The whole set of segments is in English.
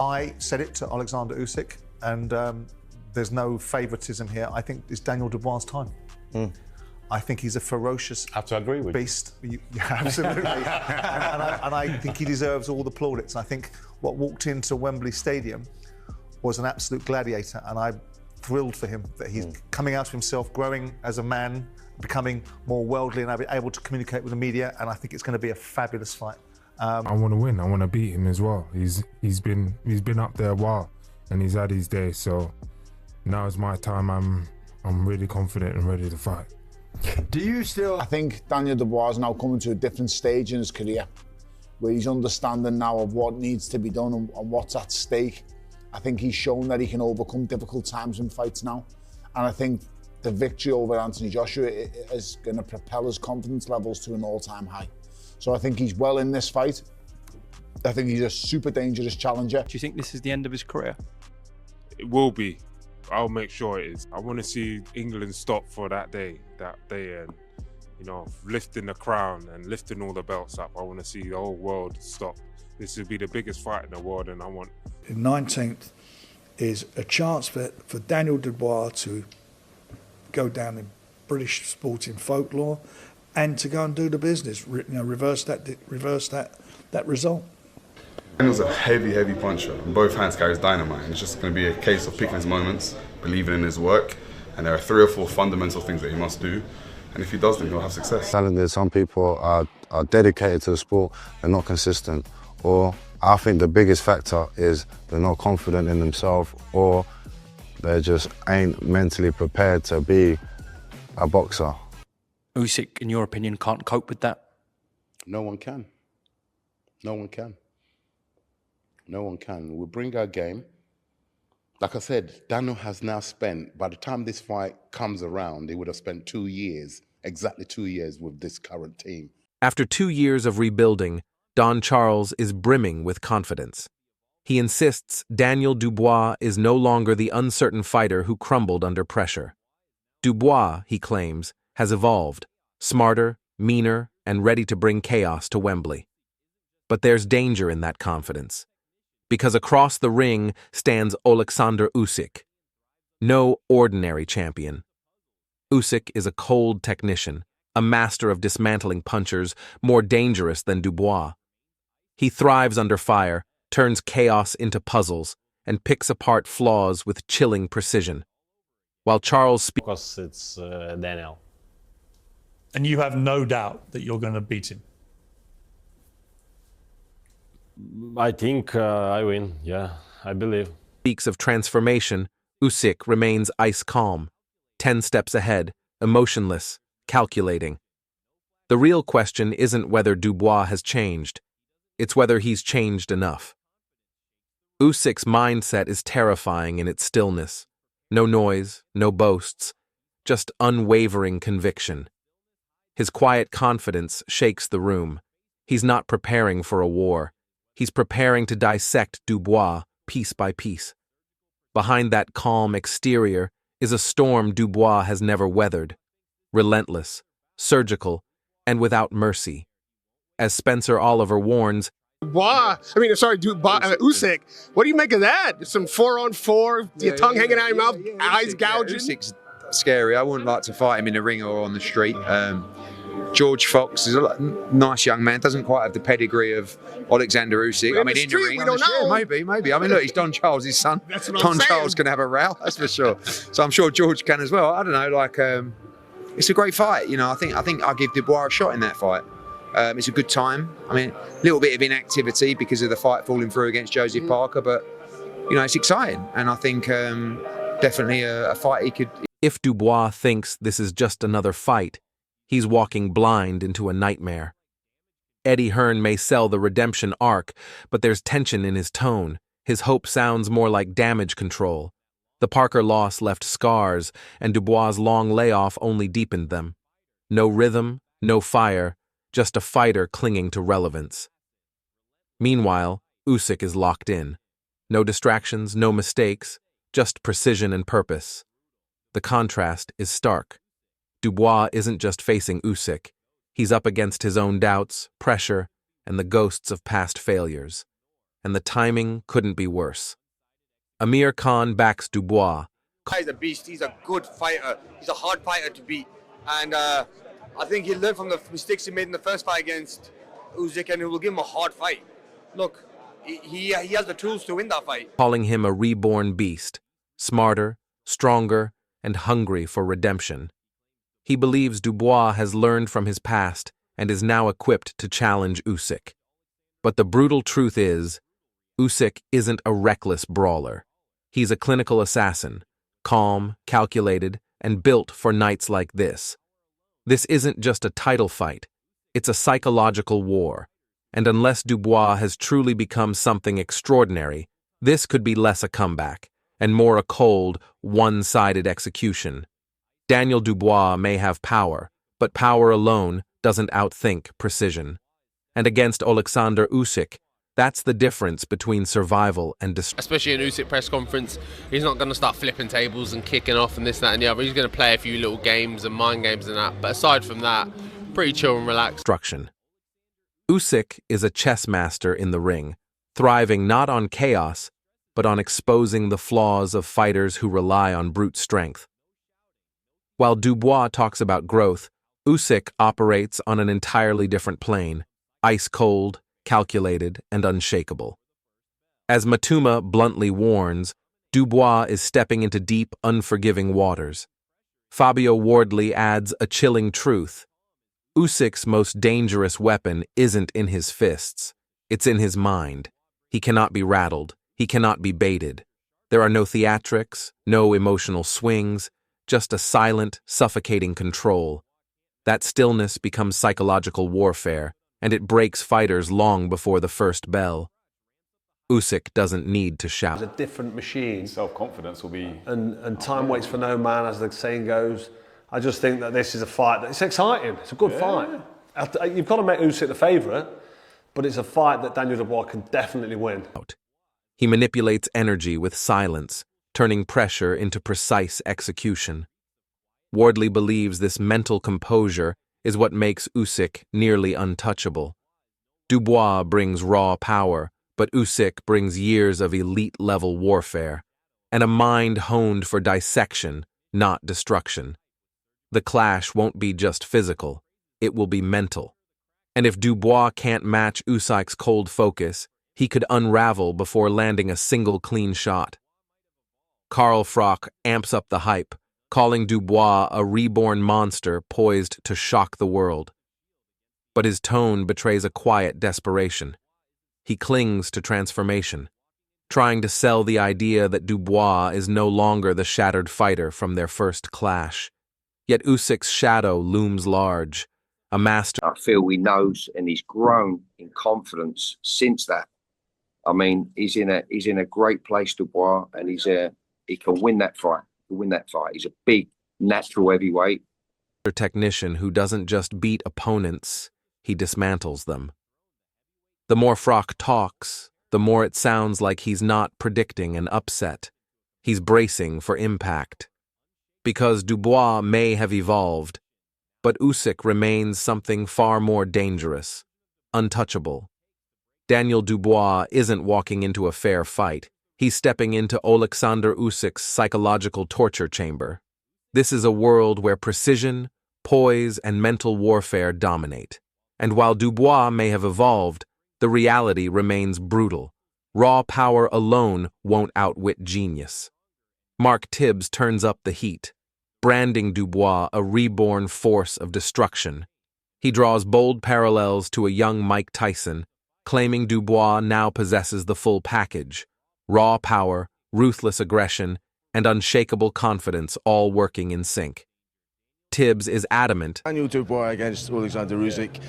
I said it to Oleksandr Usyk, and there's no favouritism here. I think it's Daniel Dubois' time. I think he's a ferocious I have to agree with beast. Absolutely. and I think he deserves all the plaudits. I think what walked into Wembley Stadium was an absolute gladiator, and I'm thrilled for him that he's coming out of himself, growing as a man, becoming more worldly and able to communicate with the media, and I think it's going to be a fabulous fight. I want to win. I want to beat him as well. He's been up there a while, and he's had his day. So now is my time. I'm really confident and ready to fight. Do you still... I think Daniel Dubois is now coming to a different stage in his career, where he's understanding now of what needs to be done and what's at stake. I think he's shown that he can overcome difficult times in fights now, and I think the victory over Anthony Joshua is going to propel his confidence levels to an all-time high. So I think he's well in this fight. I think he's a super dangerous challenger. Do you think this is the end of his career? It will be. I'll make sure it is. I want to see England stop for that day, and, you know, lifting the crown and lifting all the belts up. I want to see the whole world stop. This will be the biggest fight in the world, and I want... The 19th is a chance for Daniel Dubois to go down in British sporting folklore and to go and do the business, reverse that result. Daniel's a heavy puncher. Both hands carries dynamite, and it's just going to be a case of picking his moments, believing in his work, and there are 3 or 4 fundamental things that he must do, and if he does them, he'll have success. Talented, some people are dedicated to the sport, they're not consistent, or I think the biggest factor is they're not confident in themselves, or they just ain't mentally prepared to be a boxer. Usyk, in your opinion, can't cope with that? No one can. No one can. No one can. We bring our game. Like I said, Daniel has now spent, by the time this fight comes around, he would have spent 2 years, exactly 2 years with this current team. After 2 years of rebuilding, Don Charles is brimming with confidence. He insists Daniel Dubois is no longer the uncertain fighter who crumbled under pressure. Dubois, he claims, has evolved, smarter, meaner, and ready to bring chaos to Wembley. But there's danger in that confidence, because across the ring stands Oleksandr Usyk. No ordinary champion. Usyk is a cold technician, a master of dismantling punchers, more dangerous than Dubois. He thrives under fire, turns chaos into puzzles, and picks apart flaws with chilling precision. While Charles speaks... Because it's Daniel. And you have no doubt that you're going to beat him? I think I win, yeah, I believe. Speaks of transformation, Usyk remains ice calm, 10 steps ahead, emotionless, calculating. The real question isn't whether Dubois has changed, it's whether he's changed enough. Usyk's mindset is terrifying in its stillness. No noise, no boasts, just unwavering conviction. His quiet confidence shakes the room. He's not preparing for a war. He's preparing to dissect Dubois piece by piece. Behind that calm exterior is a storm Dubois has never weathered. Relentless, surgical, and without mercy. As Spencer Oliver warns, Usyk, what do you make of that? Some 4-on-4, your tongue hanging out of your mouth, eyes gouging? Usyk's scary. I wouldn't like to fight him in the ring or on the street. George Fox is a nice young man, doesn't quite have the pedigree of Oleksandr Usyk. I mean, in the ring, we don't know. Maybe. I mean, look, he's Don Charles' son. Don Charles can have a row, that's for sure. So I'm sure George can as well. I don't know, it's a great fight. You know, I think I'll give Dubois a shot in that fight. It's a good time. I mean, a little bit of inactivity because of the fight falling through against Joseph Parker, but, you know, it's exciting. And I think definitely a fight he could... If Dubois thinks this is just another fight, he's walking blind into a nightmare. Eddie Hearn may sell the redemption arc, but there's tension in his tone. His hope sounds more like damage control. The Parker loss left scars, and Dubois' long layoff only deepened them. No rhythm, no fire, just a fighter clinging to relevance. Meanwhile, Usyk is locked in. No distractions, no mistakes, just precision and purpose. The contrast is stark. Dubois isn't just facing Usyk. He's up against his own doubts, pressure, and the ghosts of past failures. and the timing couldn't be worse. Amir Khan backs Dubois. He's a beast. He's a good fighter. He's a hard fighter to beat. And I think he'll learn from the mistakes he made in the first fight against Usyk, and it will give him a hard fight. Look, he has the tools to win that fight. Calling him a reborn beast, smarter, stronger, and hungry for redemption. He believes Dubois has learned from his past and is now equipped to challenge Usyk. But the brutal truth is, Usyk isn't a reckless brawler. He's a clinical assassin, calm, calculated, and built for nights like this. This isn't just a title fight, it's a psychological war. And unless Dubois has truly become something extraordinary, this could be less a comeback and more a cold, one-sided execution. Daniel Dubois may have power, but power alone doesn't outthink precision. And against Oleksandr Usyk, that's the difference between survival and destruction. Especially in Usyk press conference, he's not going to start flipping tables and kicking off and this, that and the other. He's going to play a few little games and mind games and that. But aside from that, pretty chill and relaxed. Usyk is a chess master in the ring, thriving not on chaos, but on exposing the flaws of fighters who rely on brute strength. While Dubois talks about growth, Usyk operates on an entirely different plane, ice-cold, calculated, and unshakable. As Matuma bluntly warns, Dubois is stepping into deep, unforgiving waters. Fabio Wardley adds a chilling truth. Usyk's most dangerous weapon isn't in his fists, it's in his mind. He cannot be rattled, he cannot be baited. There are no theatrics, no emotional swings, just a silent, suffocating control. That stillness becomes psychological warfare, and it breaks fighters long before the first bell. Usyk doesn't need to shout. It's a different machine. Self-confidence will be... And time waits for no man, as the saying goes. I just think that this is a fight. It's exciting. It's a good fight. You've got to make Usyk the favourite, but it's a fight that Daniel Dubois can definitely win. He manipulates energy with silence, turning pressure into precise execution. Wardley believes this mental composure is what makes Usyk nearly untouchable. Dubois brings raw power, but Usyk brings years of elite-level warfare, and a mind honed for dissection, not destruction. The clash won't be just physical, it will be mental. And if Dubois can't match Usyk's cold focus, he could unravel before landing a single clean shot. Carl Froch amps up the hype, calling Dubois a reborn monster poised to shock the world. But his tone betrays a quiet desperation. He clings to transformation, trying to sell the idea that Dubois is no longer the shattered fighter from their first clash. Yet Usyk's shadow looms large, a master. I feel he knows, and he's grown in confidence since that. I mean, he's in a great place, Dubois, and he can win that fight. He's a big, natural heavyweight. Technician who doesn't just beat opponents, he dismantles them. The more Froch talks, the more it sounds like he's not predicting an upset. He's bracing for impact. Because Dubois may have evolved, but Usyk remains something far more dangerous, untouchable. Daniel Dubois isn't walking into a fair fight. He's stepping into Oleksandr Usyk's psychological torture chamber. This is a world where precision, poise, and mental warfare dominate. And while Dubois may have evolved, the reality remains brutal. Raw power alone won't outwit genius. Mark Tibbs turns up the heat, branding Dubois a reborn force of destruction. He draws bold parallels to a young Mike Tyson, claiming Dubois now possesses the full package: raw power, ruthless aggression, and unshakable confidence all working in sync. Tibbs is adamant. Daniel Dubois against Oleksandr Usyk.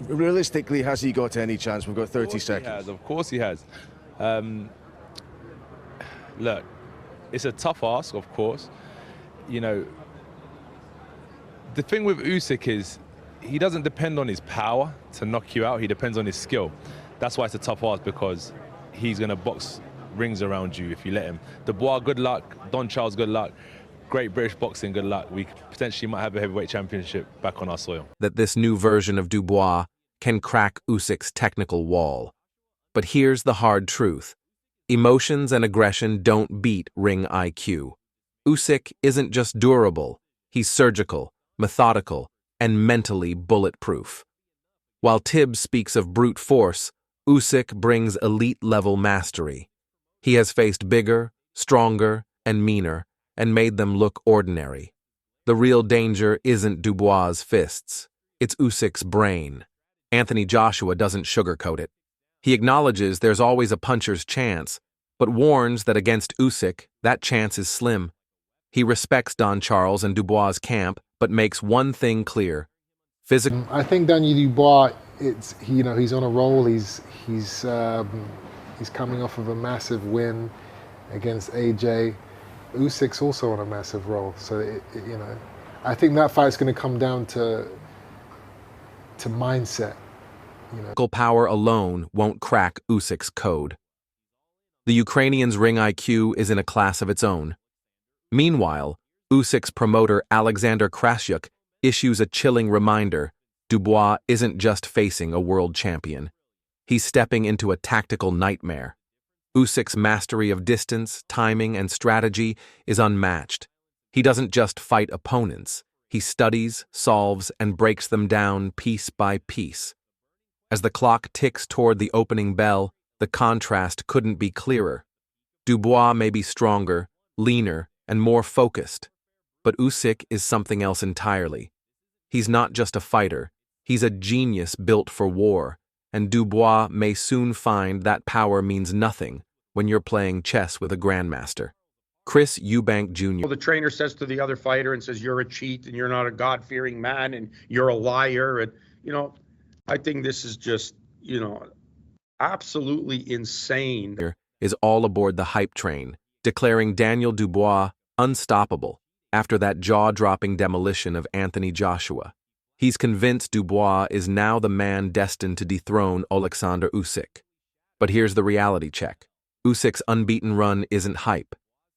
Realistically, has he got any chance? We've got 30 seconds. Of course he has. Look, it's a tough ask, of course. You know, the thing with Usyk is he doesn't depend on his power to knock you out. He depends on his skill. That's why it's a tough ask, because he's going to box rings around you if you let him. Dubois, good luck. Don Charles, good luck. Great British boxing, good luck. We potentially might have a heavyweight championship back on our soil. That this new version of Dubois can crack Usyk's technical wall. But here's the hard truth. Emotions and aggression don't beat ring IQ. Usyk isn't just durable, he's surgical, methodical, and mentally bulletproof. While Tibbs speaks of brute force, Usyk brings elite-level mastery. He has faced bigger, stronger, and meaner, and made them look ordinary. The real danger isn't Dubois' fists, it's Usyk's brain. Anthony Joshua doesn't sugarcoat it. He acknowledges there's always a puncher's chance, but warns that against Usyk, that chance is slim. He respects Don Charles and Dubois' camp, but makes one thing clear. I think Daniel Dubois, he's on a roll. He's coming off of a massive win against AJ. Usyk's also on a massive roll. So I think that fight's going to come down to mindset. Power alone won't crack Usyk's code. The Ukrainian's ring IQ is in a class of its own. Meanwhile, Usyk's promoter Oleksandr Usyk issues a chilling reminder: Dubois isn't just facing a world champion. He's stepping into a tactical nightmare. Usyk's mastery of distance, timing, and strategy is unmatched. He doesn't just fight opponents. He studies, solves, and breaks them down piece by piece. As the clock ticks toward the opening bell, the contrast couldn't be clearer. Dubois may be stronger, leaner, and more focused, but Usyk is something else entirely. He's not just a fighter, he's a genius built for war, and Dubois may soon find that power means nothing when you're playing chess with a grandmaster. Chris Eubank Jr. The trainer says to the other fighter and says, you're a cheat and you're not a God-fearing man and you're a liar. And, I think this is just, absolutely insane. Is all aboard the hype train, declaring Daniel Dubois unstoppable after that jaw-dropping demolition of Anthony Joshua. He's convinced Dubois is now the man destined to dethrone Oleksandr Usyk. But here's the reality check. Usyk's unbeaten run isn't hype.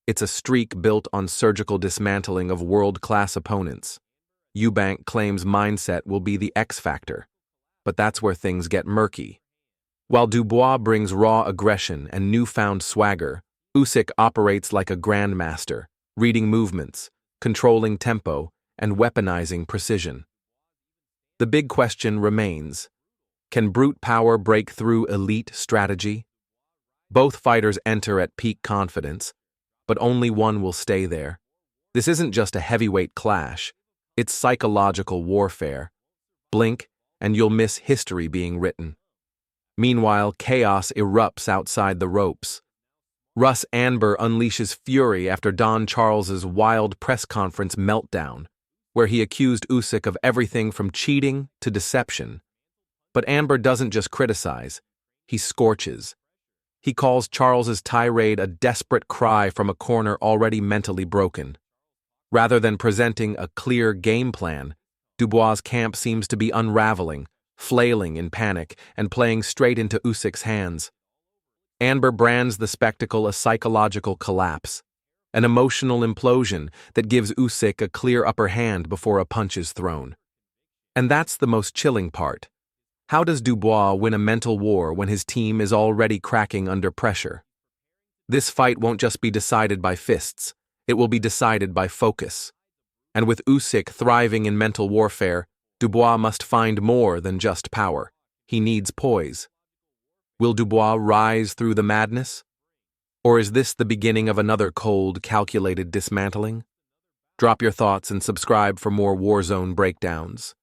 It's a streak built on surgical dismantling of world-class opponents. Eubank claims mindset will be the X factor. But that's where things get murky. While Dubois brings raw aggression and newfound swagger, Usyk operates like a grandmaster, reading movements, controlling tempo, and weaponizing precision. The big question remains: can brute power break through elite strategy? Both fighters enter at peak confidence, but only one will stay there. This isn't just a heavyweight clash, it's psychological warfare. Blink, and you'll miss history being written. Meanwhile, chaos erupts outside the ropes. Russ Anber unleashes fury after Don Charles's wild press conference meltdown, where he accused Usyk of everything from cheating to deception. But Anber doesn't just criticize, he scorches. He calls Charles's tirade a desperate cry from a corner already mentally broken. Rather than presenting a clear game plan, Dubois' camp seems to be unraveling, flailing in panic, and playing straight into Usyk's hands. Anber brands the spectacle a psychological collapse, an emotional implosion that gives Usyk a clear upper hand before a punch is thrown. And that's the most chilling part. How does Dubois win a mental war when his team is already cracking under pressure? This fight won't just be decided by fists, it will be decided by focus. And with Usyk thriving in mental warfare, Dubois must find more than just power. He needs poise. Will Dubois rise through the madness? Or is this the beginning of another cold, calculated dismantling? Drop your thoughts and subscribe for more Warzone breakdowns.